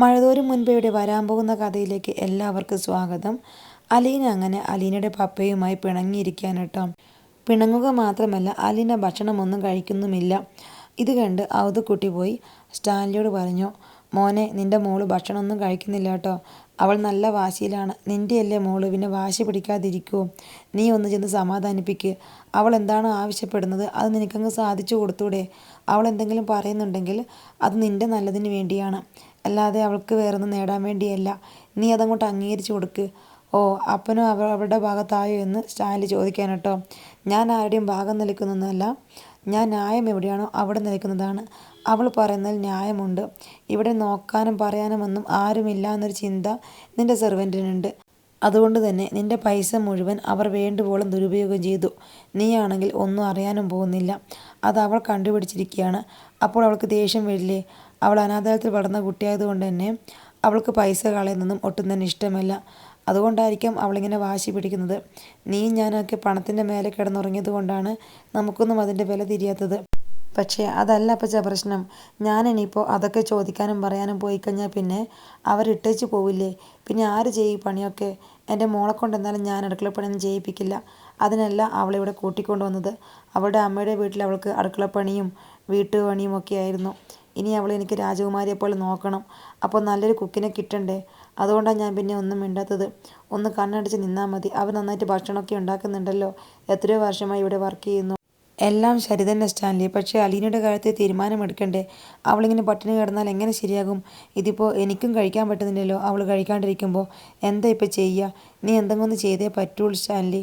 മഴതോരും മുൻപേ ഇവിടെ വരാൻ പോകുന്ന കഥയിലേക്ക് എല്ലാവർക്കും സ്വാഗതം. അലീന അങ്ങനെ അലീനയുടെ പപ്പയുമായി പിണങ്ങിയിരിക്കുകയാണ് കേട്ടോ. പിണങ്ങുക മാത്രമല്ല, അലീന ഭക്ഷണമൊന്നും കഴിക്കുന്നുമില്ല. ഇത് കണ്ട് അവധക്കുട്ടി പോയി സ്റ്റാൻലിയോട് പറഞ്ഞു, മോനെ, നിൻ്റെ മോള് ഭക്ഷണമൊന്നും കഴിക്കുന്നില്ല കേട്ടോ. അവൾ നല്ല വാശിയിലാണ്. നിൻ്റെയല്ലേ മോള്, പിന്നെ വാശി പിടിക്കാതിരിക്കുമോ? നീ ഒന്ന് ചെന്ന് സമാധാനിപ്പിക്ക്. അവൾ എന്താണ് ആവശ്യപ്പെടുന്നത് അത് നിനക്കങ്ങ് സാധിച്ചു കൊടുത്തൂടെ? അവൾ എന്തെങ്കിലും പറയുന്നുണ്ടെങ്കിൽ അത് നിൻ്റെ നല്ലതിന് വേണ്ടിയാണ്, അല്ലാതെ അവൾക്ക് വേറൊന്നും നേടാൻ വേണ്ടിയല്ല. നീ അതങ്ങോട്ട് അംഗീകരിച്ചു കൊടുക്ക്. ഓ, അപ്പനും അവളുടെ ഭാഗത്തായോ എന്ന് സ്റ്റാൻലി ചോദിക്കാൻ കേട്ടോ. ഞാൻ ആരുടെയും ഭാഗം നിൽക്കുന്നതല്ല. ഞാൻ ന്യായം എവിടെയാണോ അവിടെ നിൽക്കുന്നതാണ്. അവൾ പറയുന്നതിൽ ന്യായമുണ്ട്. ഇവിടെ നോക്കാനും പറയാനുമൊന്നും ആരുമില്ല എന്നൊരു ചിന്ത നിൻ്റെ സെർവൻറ്റിനുണ്ട്. അതുകൊണ്ട് തന്നെ നിൻ്റെ പൈസ മുഴുവൻ അവർ വേണ്ടുവോളം ദുരുപയോഗം ചെയ്തു. നീയാണെങ്കിൽ ഒന്നും അറിയാനും പോകുന്നില്ല. അത് അവൾ കണ്ടുപിടിച്ചിരിക്കുകയാണ്. അപ്പോൾ അവൾക്ക് ദേഷ്യം വരില്ലേ? അവൾ അനാഥാലയത്തിൽ വളർന്ന കുട്ടിയായതുകൊണ്ട് തന്നെ അവൾക്ക് പൈസ കളയുന്നതും ഒട്ടും തന്നെ ഇഷ്ടമല്ല. അതുകൊണ്ടായിരിക്കും അവളിങ്ങനെ വാശി പിടിക്കുന്നത്. നീ ഞാനൊക്കെ പണത്തിൻ്റെ മേലെ കിടന്നുറങ്ങിയത് കൊണ്ടാണ് നമുക്കൊന്നും അതിൻ്റെ വില തിരിയാത്തത്. പക്ഷേ അതല്ല അപ്പച്ച പ്രശ്നം. ഞാനിനിയിപ്പോൾ അതൊക്കെ ചോദിക്കാനും പറയാനും പോയി കഴിഞ്ഞാൽ പിന്നെ അവരിട്ടേച്ച് പോവില്ലേ? പിന്നെ ആര് ചെയ്യും പണിയൊക്കെ? എൻ്റെ മോളെ കൊണ്ട് എന്നാലും ഞാൻ അടുക്കളപ്പണിയൊന്നും ചെയ്യിപ്പിക്കില്ല. അതിനല്ല അവളിവിടെ കൂട്ടിക്കൊണ്ട് വന്നത്. അവളുടെ അമ്മയുടെ വീട്ടിൽ അവൾക്ക് അടുക്കളപ്പണിയും വീട്ടുപണിയും ഒക്കെ ആയിരുന്നു. ഇനി അവൾ എനിക്ക് രാജകുമാരിയെ പോലെ നോക്കണം. അപ്പോൾ നല്ലൊരു കുക്കിനെ കിട്ടണ്ടേ? അതുകൊണ്ടാണ് ഞാൻ പിന്നെ ഒന്നും മിണ്ടാത്തത്. ഒന്ന് കണ്ണടച്ച് നിന്നാൽ മതി. അവർ നന്നായിട്ട് ഭക്ഷണമൊക്കെ ഉണ്ടാക്കുന്നുണ്ടല്ലോ. എത്രയോ വർഷമായി ഇവിടെ വർക്ക് ചെയ്യുന്നു. എല്ലാം ശരി തന്നെ സ്റ്റാൻലി. പക്ഷേ അലീനയുടെ കാര്യത്തിൽ തീരുമാനമെടുക്കണ്ടേ? അവളിങ്ങനെ പട്ടിണി കിടന്നാൽ എങ്ങനെ ശരിയാകും? ഇതിപ്പോൾ എനിക്കും കഴിക്കാൻ പറ്റുന്നില്ലല്ലോ. അവൾ കഴിക്കാണ്ടിരിക്കുമ്പോൾ എന്താ ഇപ്പോൾ ചെയ്യുക? നീ എന്തെങ്കിലും ഒന്ന് ചെയ്തേ പറ്റുള്ളൂ സ്റ്റാൻലി.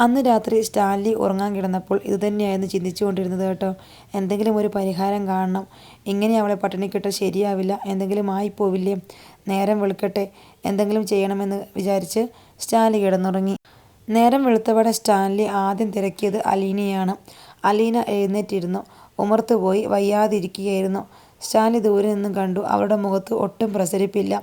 അന്ന് രാത്രി സ്റ്റാൻലി ഉറങ്ങാൻ കിടന്നപ്പോൾ ഇതുതന്നെയായിരുന്നു ചിന്തിച്ചു കൊണ്ടിരുന്നത് കേട്ടോ. എന്തെങ്കിലും ഒരു പരിഹാരം കാണണം. ഇങ്ങനെ അവളെ പട്ടിണിക്കിട്ടാൽ ശരിയാവില്ല. എന്തെങ്കിലും ആയിപ്പോവില്ലേ? നേരം വെളുക്കട്ടെ, എന്തെങ്കിലും ചെയ്യണമെന്ന് വിചാരിച്ച് സ്റ്റാൻലി കിടന്നുറങ്ങി. നേരം വെളുത്തവടെ സ്റ്റാൻലി ആദ്യം തിരക്കിയത് അലീനയാണ്. അലീന എഴുന്നേറ്റിരുന്നു. ഉമ്മർത്ത് പോയി വയ്യാതിരിക്കുകയായിരുന്നു. സ്റ്റാൻലി ദൂരെ നിന്നും കണ്ടു. അവളുടെ മുഖത്ത് ഒട്ടും പ്രസരിപ്പില്ല.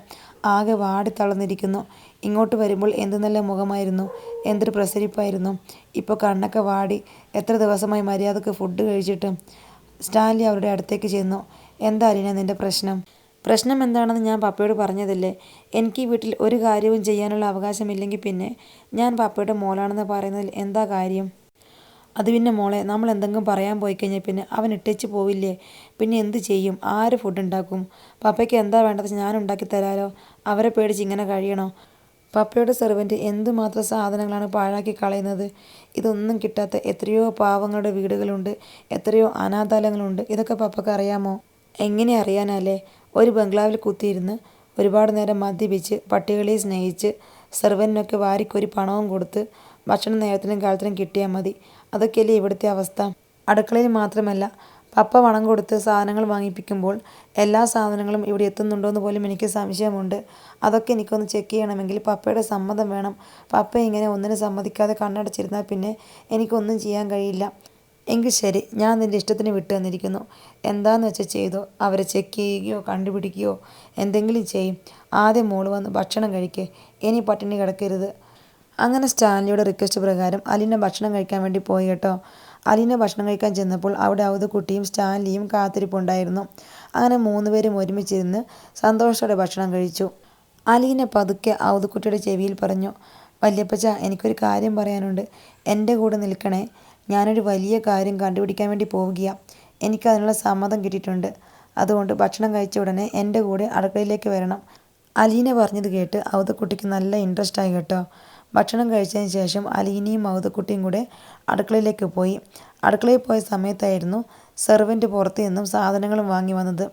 ആകെ വാടിത്തളർന്നിരിക്കുന്നു. ഇങ്ങോട്ട് വരുമ്പോൾ എന്ത് നല്ല മുഖമായിരുന്നു, എന്തൊരു പ്രസരിപ്പായിരുന്നു. ഇപ്പോൾ കണ്ണൊക്കെ വാടി. എത്ര ദിവസമായി മര്യാദക്ക് ഫുഡ് കഴിച്ചിട്ട്? സ്റ്റാൻലി അവരുടെ അടുത്തേക്ക് ചെന്നു. എന്താ അലീന നിൻ്റെ പ്രശ്നം? പ്രശ്നം എന്താണെന്ന് ഞാൻ പപ്പയോട് പറഞ്ഞതല്ലേ. എനിക്ക് ഈ വീട്ടിൽ ഒരു കാര്യവും ചെയ്യാനുള്ള അവകാശമില്ലെങ്കിൽ പിന്നെ ഞാൻ പപ്പയുടെ മോളാണെന്ന് പറയുന്നതിൽ എന്താ കാര്യം? അത് പിന്നെ മോളെ, നമ്മൾ എന്തെങ്കിലും പറയാൻ പോയി കഴിഞ്ഞാൽ പിന്നെ അവൻ ഇട്ടേച്ച് പോവില്ലേ? പിന്നെ എന്ത് ചെയ്യും? ആര് ഫുഡ് ഉണ്ടാക്കും? പപ്പയ്ക്ക് എന്താ വേണ്ടത് ഞാൻ ഉണ്ടാക്കി തരാലോ. അവരെ പേടിച്ച് ഇങ്ങനെ കഴിയണോ? പപ്പയുടെ സെർവൻറ്റ് എന്തുമാത്രം സാധനങ്ങളാണ് പാഴാക്കി കളയുന്നത്. ഇതൊന്നും കിട്ടാത്ത എത്രയോ പാവങ്ങളുടെ വീടുകളുണ്ട്, എത്രയോ അനാഥാലയങ്ങളുണ്ട്. ഇതൊക്കെ പപ്പയ്ക്ക് അറിയാമോ? എങ്ങനെ അറിയാനല്ലേ? ഒരു ബംഗ്ലാവിൽ കുത്തിയിരുന്ന് ഒരുപാട് നേരം മദ്യപിച്ച് പട്ടികളെ സ്നേഹിച്ച് സെർവൻറ്റിനൊക്കെ വാരിക്കൊരു പണവും കൊടുത്ത് ഭക്ഷണം നേരത്തിനും കാലത്തിനും കിട്ടിയാൽ മതി. അതൊക്കെയല്ലേ ഇവിടുത്തെ അവസ്ഥ. അടുക്കളയിൽ മാത്രമല്ല, പപ്പ പണം കൊടുത്ത് സാധനങ്ങൾ വാങ്ങിപ്പിക്കുമ്പോൾ എല്ലാ സാധനങ്ങളും ഇവിടെ എത്തുന്നുണ്ടോയെന്ന് പോലും എനിക്ക് സംശയമുണ്ട്. അതൊക്കെ എനിക്കൊന്ന് ചെക്ക് ചെയ്യണമെങ്കിൽ പപ്പയുടെ സമ്മതം വേണം. പപ്പ ഇങ്ങനെ ഒന്നിനും സമ്മതിക്കാതെ കണ്ണടച്ചിരുന്നാൽ പിന്നെ എനിക്കൊന്നും ചെയ്യാൻ കഴിയില്ല. എങ്കിൽ ശരി, ഞാൻ നിൻ്റെ ഇഷ്ടത്തിന് വിട്ടു തന്നിരിക്കുന്നു. എന്താന്ന് വെച്ചാൽ ചെയ്തോ. അവരെ ചെക്ക് ചെയ്യുകയോ കണ്ടുപിടിക്കുകയോ എന്തെങ്കിലും ചെയ്യും. ആദ്യം മോള് വന്ന് ഭക്ഷണം കഴിക്കേ. ഇനി പട്ടിണി കിടക്കരുത്. അങ്ങനെ സ്റ്റാൻലിയുടെ റിക്വസ്റ്റ് പ്രകാരം അലീന ഭക്ഷണം കഴിക്കാൻ വേണ്ടി പോയി കേട്ടോ. അലീന ഭക്ഷണം കഴിക്കാൻ ചെന്നപ്പോൾ അവിടെ അവധക്കുട്ടിയും സ്റ്റാൻലിയും കാത്തിരിപ്പുണ്ടായിരുന്നു. അങ്ങനെ 3 പേരും ഒരുമിച്ചിരുന്ന് സന്തോഷത്തോടെ ഭക്ഷണം കഴിച്ചു. അലീന പതുക്കെ അവധക്കുട്ടിയുടെ ചെവിയിൽ പറഞ്ഞു, വല്യപ്പച്ച, എനിക്കൊരു കാര്യം പറയാനുണ്ട്. എൻ്റെ കൂടെ നിൽക്കണേ. ഞാനൊരു വലിയ കാര്യം കണ്ടുപിടിക്കാൻ വേണ്ടി പോവുകയാണ്. എനിക്കതിനുള്ള സമ്മതം കിട്ടിയിട്ടുണ്ട്. അതുകൊണ്ട് ഭക്ഷണം കഴിച്ച ഉടനെ എൻ്റെ കൂടെ അടുക്കളയിലേക്ക് വരണം. അലീന പറഞ്ഞത് കേട്ട് അവധക്കുട്ടിക്ക് നല്ല ഇൻട്രസ്റ്റ് ആയി കേട്ടോ. ഭക്ഷണം കഴിച്ചതിന് ശേഷം അലീനയും അവധക്കുട്ടിയും കൂടെ അടുക്കളയിലേക്ക് പോയി. അടുക്കളയിൽ പോയ സമയത്തായിരുന്നു സെർവൻറ്റ് പുറത്തു നിന്നും സാധനങ്ങളും വാങ്ങി വന്നത്.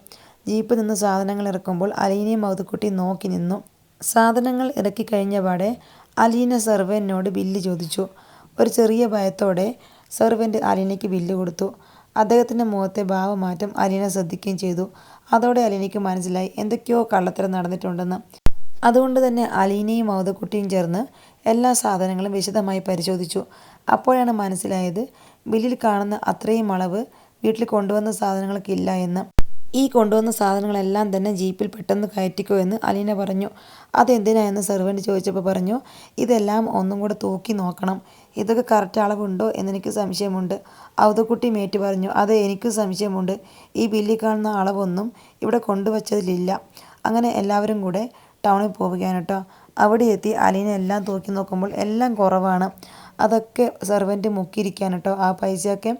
ജീപ്പിൽ നിന്ന് സാധനങ്ങൾ ഇറക്കുമ്പോൾ അലീനയും അവധക്കുട്ടിയും നോക്കി നിന്നു. സാധനങ്ങൾ ഇറക്കി കഴിഞ്ഞ പാടെ അലീന സെർവൻറ്റിനോട് ബില്ല് ചോദിച്ചു. ഒരു ചെറിയ ഭയത്തോടെ സെർവൻറ്റ് അലീനയ്ക്ക് ബില്ല് കൊടുത്തു. അദ്ദേഹത്തിൻ്റെ മുഖത്തെ ഭാവമാറ്റം അലീന ശ്രദ്ധിക്കുകയും ചെയ്തു. അതോടെ അലീനയ്ക്ക് മനസ്സിലായി എന്തൊക്കെയോ കള്ളത്തരം നടന്നിട്ടുണ്ടെന്ന്. അതുകൊണ്ട് തന്നെ അലീനയും അവധക്കുട്ടിയും ചേർന്ന് എല്ലാ സാധനങ്ങളും വിശദമായി പരിശോധിച്ചു. അപ്പോഴാണ് മനസ്സിലായത് ബില്ലിൽ കാണുന്ന അത്രയും അളവ് വീട്ടിൽ കൊണ്ടുവന്ന സാധനങ്ങൾക്കില്ല എന്ന്. ഈ കൊണ്ടുവന്ന സാധനങ്ങളെല്ലാം തന്നെ ജീപ്പിൽ പെട്ടെന്ന് കയറ്റിക്കോ എന്ന് അലീന പറഞ്ഞു. അതെന്തിനായെന്ന് സെർവൻറ്റ് ചോദിച്ചപ്പോൾ പറഞ്ഞു, ഇതെല്ലാം ഒന്നും കൂടെ തൂക്കി നോക്കണം. ഇതൊക്കെ കറക്റ്റ് അളവുണ്ടോ എന്നെനിക്ക് സംശയമുണ്ട്. അവധക്കുട്ടി മേറ്റ് പറഞ്ഞു, അതെ, എനിക്കും സംശയമുണ്ട്. ഈ ബില്ലിൽ കാണുന്ന അളവൊന്നും ഇവിടെ കൊണ്ടുവച്ചതിലില്ല. അങ്ങനെ എല്ലാവരും കൂടെ ടൗണിൽ പോവുകയാണ് കേട്ടോ. അവിടെ എത്തി അലീന എല്ലാം തൂക്കി നോക്കുമ്പോൾ എല്ലാം കുറവാണ്. അതൊക്കെ സെർവൻറ്റ് മുക്കിയിരിക്കുകയാണ് കേട്ടോ. ആ പൈസയൊക്കെ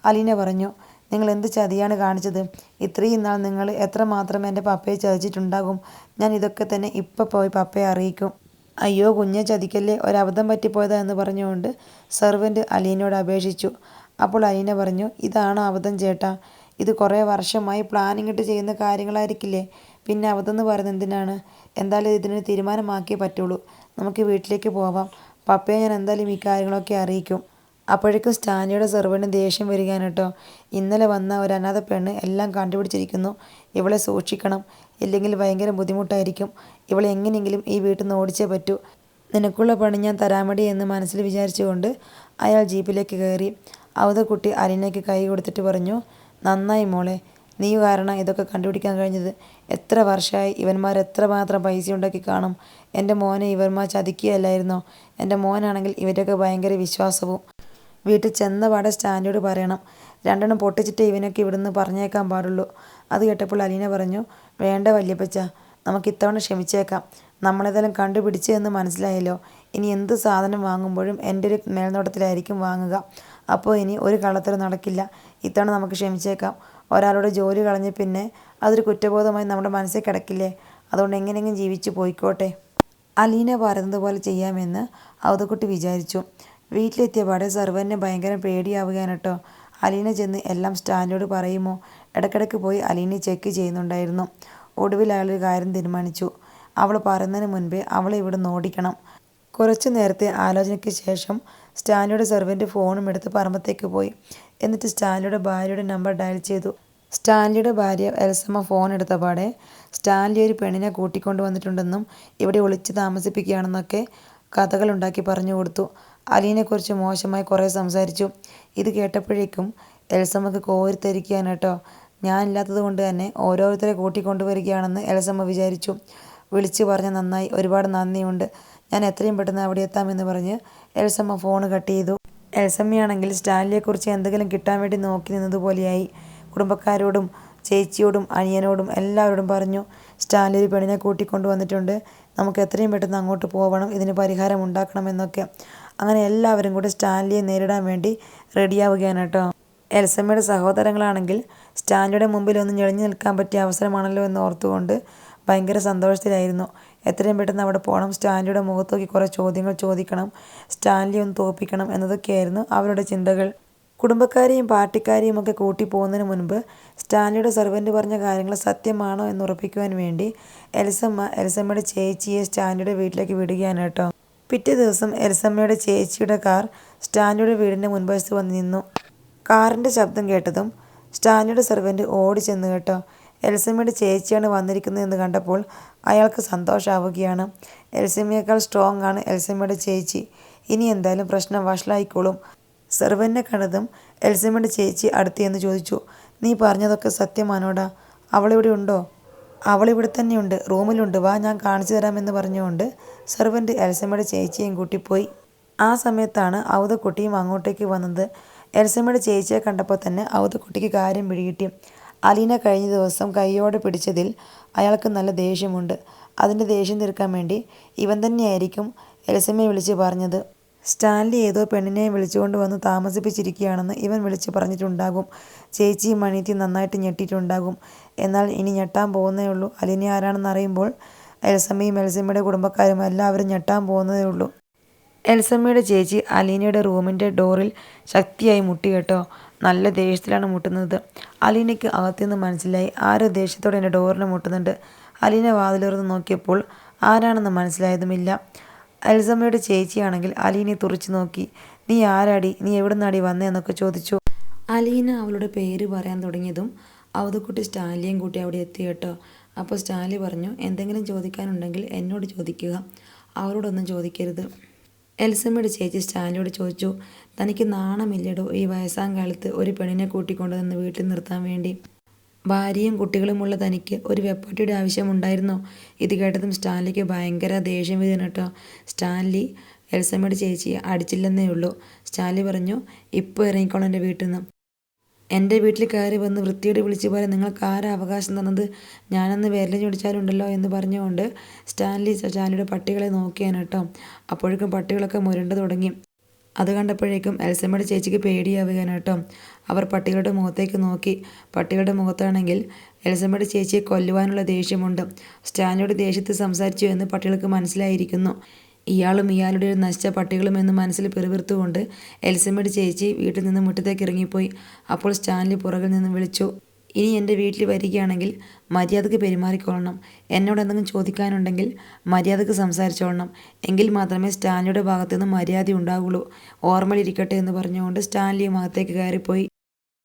അലീന പറഞ്ഞു, നിങ്ങൾ എന്ത് ചതിയാണ് കാണിച്ചത്? ഇത്രയും നാൾ നിങ്ങൾ എത്രമാത്രം എൻ്റെ പപ്പയെ ചതിച്ചിട്ടുണ്ടാകും. ഞാൻ ഇതൊക്കെ തന്നെ ഇപ്പം പോയി പപ്പയെ അറിയിക്കും. അയ്യോ കുഞ്ഞെ ചതിക്കല്ലേ, ഒരബദ്ധം പറ്റിപ്പോയതാ എന്ന് പറഞ്ഞുകൊണ്ട് സെർവൻറ്റ് അലീനയോട് അപേക്ഷിച്ചു. അപ്പോൾ അലീന പറഞ്ഞു, ഇതാണ് അബദ്ധം ചേട്ടാ, ഇത് കുറേ വർഷമായി പ്ലാനിങ് ഇട്ട് ചെയ്യുന്ന കാര്യങ്ങളായിരിക്കില്ലേ, പിന്നെ അബദ്ധം എന്ന് പറയുന്നത് എന്തിനാണ്? എന്തായാലും ഇതിനൊരു തീരുമാനമാക്കിയേ പറ്റുള്ളൂ. നമുക്ക് വീട്ടിലേക്ക് പോവാം. പപ്പയെ ഞാൻ എന്തായാലും ഈ കാര്യങ്ങളൊക്കെ അറിയിക്കും. അപ്പോഴേക്കും സ്റ്റാൻലിയുടെ സെർവൻറ്റിന് ദേഷ്യം വരികയാണ് കേട്ടോ. ഇന്നലെ വന്ന ഒരു അനാഥ പെണ്ണ് എല്ലാം കണ്ടുപിടിച്ചിരിക്കുന്നു. ഇവളെ സൂക്ഷിക്കണം, ഇല്ലെങ്കിൽ ഭയങ്കര ബുദ്ധിമുട്ടായിരിക്കും. ഇവളെ എങ്ങനെയെങ്കിലും ഈ വീട്ടിൽ നിന്ന് ഓടിച്ചേ പറ്റൂ. നിനക്കുള്ള പണി ഞാൻ തരാമടി എന്ന് മനസ്സിൽ വിചാരിച്ചുകൊണ്ട് അയാൾ ജീപ്പിലേക്ക് കയറി. അവതക്കുട്ടി അലീനയ്ക്ക് കൈ കൊടുത്തിട്ട് പറഞ്ഞു, നന്നായി മോളെ, നീ കാരണം ഇതൊക്കെ കണ്ടുപിടിക്കാൻ കഴിഞ്ഞത്. എത്ര വർഷമായി ഇവന്മാർ എത്രമാത്രം പൈസ ഉണ്ടാക്കി കാണും. എൻ്റെ മോനെ ഇവന്മാർ ചതിക്കുകയല്ലായിരുന്നോ? എൻ്റെ മോനാണെങ്കിൽ ഇവരൊക്കെ ഭയങ്കര വിശ്വാസവും. വീട്ടിൽ ചെന്നപാടെ സ്റ്റാൻലിയോട് പറയണം, രണ്ടെണ്ണം പൊട്ടിച്ചിട്ട് ഇവനൊക്കെ ഇവിടുന്ന് പറഞ്ഞേക്കാൻ പാടുള്ളൂ. അത് കേട്ടപ്പോൾ അലീന പറഞ്ഞു, വേണ്ട വല്യപ്പച്ച, നമുക്ക് ഇത്തവണ ക്ഷമിച്ചേക്കാം. നമ്മളേതായാലും കണ്ടുപിടിച്ച് എന്ന് മനസ്സിലായല്ലോ. ഇനി എന്ത് സാധനം വാങ്ങുമ്പോഴും എൻ്റെ ഒരു മേൽനോട്ടത്തിലായിരിക്കും വാങ്ങുക. അപ്പോൾ ഇനി ഒരു കള്ളത്തരം നടക്കില്ല. ഇത്തവണ നമുക്ക് ക്ഷമിച്ചേക്കാം. ഒരാളുടെ ജോലി കളഞ്ഞ് പിന്നെ അതൊരു കുറ്റബോധമായി നമ്മുടെ മനസ്സിൽ കിടക്കില്ലേ? അതുകൊണ്ട് എങ്ങനെയെങ്കിലും ജീവിച്ചു പോയിക്കോട്ടെ. അലീന പറയുന്നത് പോലെ ചെയ്യാമെന്ന് അവതക്കുട്ടി വിചാരിച്ചു. വീട്ടിലെത്തിയ പാടെ സെർവൻറ്റിന് ഭയങ്കര പേടിയാവുകയാണ് കേട്ടോ. അലീന ചെന്ന് എല്ലാം സ്റ്റാൻലിയോട് പറയുമോ? ഇടയ്ക്കിടയ്ക്ക് പോയി അലീനെ ചെക്ക് ചെയ്യുന്നുണ്ടായിരുന്നു. ഒടുവിൽ അയാളൊരു കാര്യം തീരുമാനിച്ചു. അവൾ പറയുന്നതിന് മുൻപേ അവളെ ഇവിടുന്ന് ഓടിക്കണം. കുറച്ചു നേരത്തെ ആലോചനയ്ക്ക് ശേഷം സ്റ്റാൻലിയുടെ സെർവൻറ്റ് ഫോണും എടുത്ത് പറമ്പത്തേക്ക് പോയി. എന്നിട്ട് സ്റ്റാൻലിയുടെ ഭാര്യയുടെ നമ്പർ ഡയൽ ചെയ്തു. സ്റ്റാൻലിയുടെ ഭാര്യ എൽസമ്മ ഫോൺ എടുത്ത പാടെ സ്റ്റാൻലി ഒരു പെണ്ണിനെ കൂട്ടിക്കൊണ്ടു വന്നിട്ടുണ്ടെന്നും ഇവിടെ ഒളിച്ച് താമസിപ്പിക്കുകയാണെന്നൊക്കെ കഥകളുണ്ടാക്കി പറഞ്ഞു കൊടുത്തു. അലീനെക്കുറിച്ച് മോശമായി കുറേ സംസാരിച്ചു. ഇത് കേട്ടപ്പോഴേക്കും എൽസമ്മക്ക് കോരിത്തരിക്കുകയാണ് കേട്ടോ. ഞാനില്ലാത്തത് കൊണ്ട് തന്നെ ഓരോരുത്തരെ കൂട്ടിക്കൊണ്ടുവരികയാണെന്ന് എൽസമ്മ വിചാരിച്ചു. വിളിച്ചു പറഞ്ഞ നന്നായി, ഒരുപാട് നന്ദിയുണ്ട്. ഞാൻ എത്രയും പെട്ടെന്ന് അവിടെ എത്താമെന്ന് പറഞ്ഞ് എൽസമ്മ ഫോൺ കട്ട് ചെയ്തു. എൽസമ്മയാണെങ്കിൽ സ്റ്റാൻലിയെക്കുറിച്ച് എന്തെങ്കിലും കിട്ടാൻ വേണ്ടി നോക്കി നിന്നതുപോലെയായി. കുടുംബക്കാരോടും ചേച്ചിയോടും അനിയനോടും എല്ലാവരോടും പറഞ്ഞു, സ്റ്റാൻലി ഒരു പെണ്ണിനെ കൂട്ടിക്കൊണ്ടു വന്നിട്ടുണ്ട്. നമുക്ക് എത്രയും പെട്ടെന്ന് അങ്ങോട്ട് പോകണം, ഇതിന് പരിഹാരം ഉണ്ടാക്കണമെന്നൊക്കെ. അങ്ങനെ എല്ലാവരും കൂടെ സ്റ്റാൻലിയെ നേരിടാൻ വേണ്ടി റെഡിയാവുകയാണ് കേട്ടോ. എൽസമ്മയുടെ സഹോദരങ്ങളാണെങ്കിൽ സ്റ്റാൻലിയുടെ മുമ്പിൽ ഒന്ന് ഞെളിഞ്ഞു നിൽക്കാൻ പറ്റിയ അവസരമാണല്ലോ എന്ന് ഓർത്തുകൊണ്ട് ഭയങ്കര സന്തോഷത്തിലായിരുന്നു. എത്രയും പെട്ടെന്ന് അവിടെ പോകണം, സ്റ്റാൻലിയുടെ മുഖത്ത് നോക്കി കുറേ ചോദ്യങ്ങൾ ചോദിക്കണം, സ്റ്റാൻലി ഒന്ന് തോൽപ്പിക്കണം എന്നതൊക്കെയായിരുന്നു അവരുടെ ചിന്തകൾ. കുടുംബക്കാരെയും പാർട്ടിക്കാരെയും ഒക്കെ കൂട്ടി പോകുന്നതിന് മുൻപ് സ്റ്റാൻലിയുടെ സെർവൻറ്റ് പറഞ്ഞ കാര്യങ്ങൾ സത്യമാണോ എന്ന് ഉറപ്പിക്കുവാൻ വേണ്ടി എൽസമ്മയുടെ ചേച്ചിയെ സ്റ്റാൻലിയുടെ വീട്ടിലേക്ക് വിടുകയാണ് കേട്ടോ. പിറ്റേ ദിവസം എൽസമ്മയുടെ ചേച്ചിയുടെ കാർ സ്റ്റാൻലിയുടെ വീടിൻ്റെ മുൻവശത്ത് വന്ന് നിന്നു. കാറിൻ്റെ ശബ്ദം കേട്ടതും സ്റ്റാൻലിയുടെ സെർവൻറ്റ് ഓടി ചെന്ന് കേട്ടോ. എൽസമ്മയുടെ ചേച്ചിയാണ് വന്നിരിക്കുന്നത് എന്ന് കണ്ടപ്പോൾ അയാൾക്ക് സന്തോഷമാവുകയാണ്. എൽസമ്മയേക്കാൾ സ്ട്രോങ് ആണ് എൽസമ്മയുടെ ചേച്ചി. ഇനി എന്തായാലും പ്രശ്നം വഷളായിക്കോളും. സെർവൻറ്റിനെ കണ്ടതും എൽസമ്മയുടെ ചേച്ചി അടുത്ത് എന്ന് ചോദിച്ചു, നീ പറഞ്ഞതൊക്കെ സത്യമാണോടാ? അവളിവിടെ ഉണ്ടോ? അവളിവിടെ തന്നെയുണ്ട്, റൂമിലുണ്ട്, വാ ഞാൻ കാണിച്ചു തരാമെന്ന് പറഞ്ഞുകൊണ്ട് സെർവൻറ്റ് എൽസമ്മയുടെ ചേച്ചിയെയും കൂട്ടിപ്പോയി. ആ സമയത്താണ് അവതക്കുട്ടിയും അങ്ങോട്ടേക്ക് വന്നത്. എൽസമ്മയുടെ ചേച്ചിയെ കണ്ടപ്പോൾ തന്നെ അവതക്കുട്ടിക്ക് കാര്യം പിടികിട്ടി. അലീന കഴിഞ്ഞ ദിവസം കൈയോടെ പിടിച്ചതിൽ അയാൾക്ക് നല്ല ദേഷ്യമുണ്ട്. അതിൻ്റെ ദേഷ്യം തീർക്കാൻ വേണ്ടി ഇവൻ തന്നെയായിരിക്കും എൽസമ്മയെ വിളിച്ച് പറഞ്ഞത്. സ്റ്റാൻലി ഏതോ പെണ്ണിനെയും വിളിച്ചുകൊണ്ട് വന്ന് താമസിപ്പിച്ചിരിക്കുകയാണെന്ന് ഇവൻ വിളിച്ച് പറഞ്ഞിട്ടുണ്ടാകും. ചേച്ചിയും അനിയത്തിയും നന്നായിട്ട് ഞെട്ടിയിട്ടുണ്ടാകും. എന്നാൽ ഇനി ഞെട്ടാൻ പോകുന്നേ ഉള്ളൂ. അലീന ആരാണെന്ന് അറിയുമ്പോൾ എൽസമ്മയും എൽസമ്മയുടെ കുടുംബക്കാരും എല്ലാവരും ഞെട്ടാൻ പോകുന്നതേ ഉള്ളൂ. എൽസമ്മയുടെ ചേച്ചി അലീനയുടെ റൂമിൻ്റെ ഡോറിൽ ശക്തിയായി മുട്ടി കേട്ടോ. നല്ല ദേഷ്യത്തിലാണ് മുട്ടുന്നത്. അലീനയ്ക്ക് അകത്തുനിന്ന് മനസ്സിലായി, ആരോ ദേഷ്യത്തോടെ എൻ്റെ ഡോറിന് മുട്ടുന്നുണ്ട്. അലീന വാതിലുറന്ന് നോക്കിയപ്പോൾ ആരാണെന്ന് മനസ്സിലായതുമില്ല. എൽസമ്മയുടെ ചേച്ചിയാണെങ്കിൽ അലീനയെ തുറിച്ചു നോക്കി. നീ ആരാടി, നീ എവിടെ നിന്നാടി വന്നതെന്നൊക്കെ ചോദിച്ചു. അലീന അവളുടെ പേര് പറയാൻ തുടങ്ങിയതും അവതക്കുട്ടി സ്റ്റാൻലിയും കൂട്ടി അവിടെ എത്തി കേട്ടോ. അപ്പോൾ സ്റ്റാൻലി പറഞ്ഞു, എന്തെങ്കിലും ചോദിക്കാനുണ്ടെങ്കിൽ എന്നോട് ചോദിക്കുക, അവരോടൊന്നും ചോദിക്കരുത്. എൽസമ്മയുടെ ചേച്ചി സ്റ്റാൻലിയോട് ചോദിച്ചു, തനിക്ക് നാണമില്ലടോ ഈ വയസ്സാം കാലത്ത് ഒരു പെണ്ണിനെ കൂട്ടിക്കൊണ്ടുവന്ന് വീട്ടിൽ നിർത്താൻ വേണ്ടി? ഭാര്യയും കുട്ടികളുമുള്ള തനിക്ക് ഒരു വെപ്പാട്ടിയുടെ ആവശ്യമുണ്ടായിരുന്നോ? ഇത് കേട്ടതും സ്റ്റാൻലിക്ക് ഭയങ്കര ദേഷ്യം വരും കേട്ടോ. സ്റ്റാൻലി എൽസമ്മയുടെ ചേച്ചിയെ അടിച്ചില്ലെന്നേ ഉള്ളൂ. സ്റ്റാൻലി പറഞ്ഞു, ഇപ്പോൾ ഇറങ്ങിക്കോളാം എൻ്റെ വീട്ടിൽ നിന്ന്. എൻ്റെ വീട്ടിൽ കയറി വന്ന് വൃത്തിയോട് വിളിച്ച് പറയാൻ നിങ്ങൾക്ക് ആരാ അവകാശം തന്നത്? ഞാനന്ന് വിരലിന് പിടിച്ചാലുണ്ടല്ലോ എന്ന് പറഞ്ഞുകൊണ്ട് സ്റ്റാൻലി സ്റ്റാൻലിയുടെ പട്ടികളെ നോക്കിയാണ് കേട്ടോ. അപ്പോഴേക്കും പട്ടികളൊക്കെ മുരണ്ട് തുടങ്ങി. അത് കണ്ടപ്പോഴേക്കും എൽസമ്മയുടെ ചേച്ചിക്ക് പേടിയാവുകയാണ് കേട്ടോ. അവർ പട്ടികളുടെ മുഖത്തേക്ക് നോക്കി. പട്ടികളുടെ മുഖത്താണെങ്കിൽ എൽസമ്മയുടെ ചേച്ചിയെ കൊല്ലുവാനുള്ള ദേഷ്യമുണ്ട്. സ്റ്റാൻലിയോട് ദേഷ്യത്തിൽ സംസാരിച്ചു എന്ന് പട്ടികൾക്ക് മനസ്സിലായിരിക്കുന്നു. ഇയാളും ഇയാളുടെ ഒരു നശിച്ച പട്ടികളും എന്ന് മനസ്സിൽ പിറുപിറുത്തുകൊണ്ട് എൽസമ്മയുടെ ചേച്ചി വീട്ടിൽ നിന്ന് മുറ്റത്തേക്ക് ഇറങ്ങിപ്പോയി. അപ്പോൾ സ്റ്റാൻലി പുറകിൽ നിന്ന് വിളിച്ചു, ഇനി എൻ്റെ വീട്ടിൽ വരികയാണെങ്കിൽ മര്യാദയ്ക്ക് പെരുമാറിക്കൊള്ളണം. എന്നോട് എന്തെങ്കിലും ചോദിക്കാനുണ്ടെങ്കിൽ മര്യാദയ്ക്ക് സംസാരിച്ചോളണം. എങ്കിൽ മാത്രമേ സ്റ്റാൻലിയുടെ ഭാഗത്തു നിന്ന് മര്യാദ ഉണ്ടാകുള്ളൂ. ഓർമ്മയിലിരിക്കട്ടെ എന്ന് പറഞ്ഞുകൊണ്ട് സ്റ്റാൻലി അകത്തേക്ക് കയറിപ്പോയി.